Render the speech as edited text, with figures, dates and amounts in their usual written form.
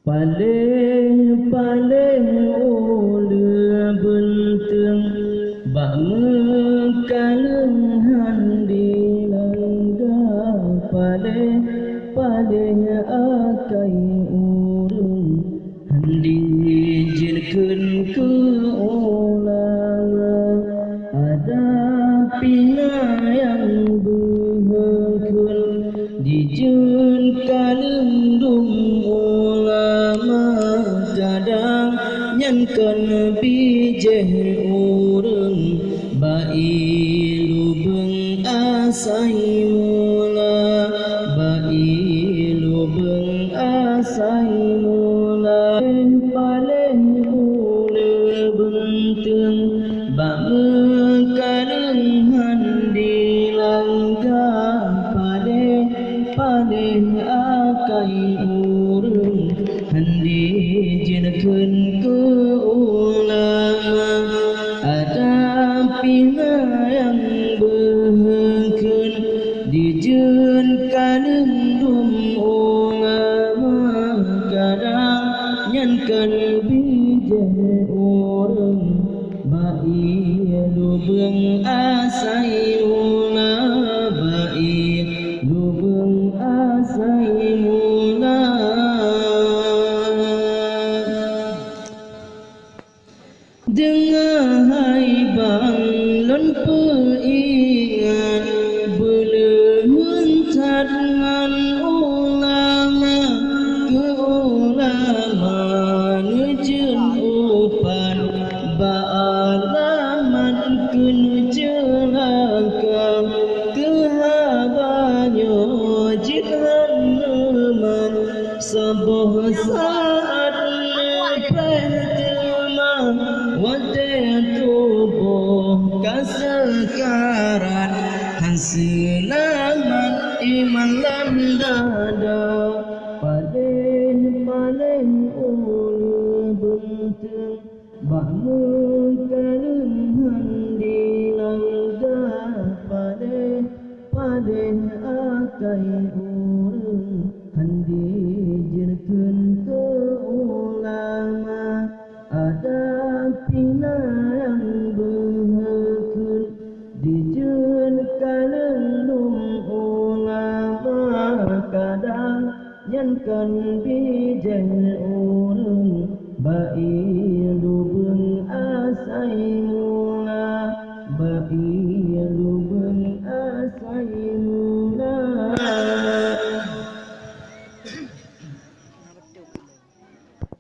paling ule benteng bak mekalengan di langga paling akai urang handi jinkeun ke ulang ada pina yang behekeun dijun kalendung ulama kadang nyankeun bijeh urang bailu beung asai mula bailu beung asai mula paling ule benteng bak mekalengan di langga paling akai urang handi jinkeun ke ulama ada pina yang behekeun dijun kalendung ulama kadang nyankeun bijeh urang bailu beung asai mula bailu beung asai mula dengar hai bang lon peingat beleuheun cadangan ulama ke ulama nujeun upan baalaman keun celaka kehabanyo jidhan neman saboh saat nepeh wate tubuh kasekaran hansilaman iman lam dada paling ulu benteng bak mekalengan di langga paling akai urang handi jinkeun ke ulama ada pina yang behekeun dijun kalendung ulama kadang nyankeun bijeh urang bailu beung asai mula bailu beung asai mula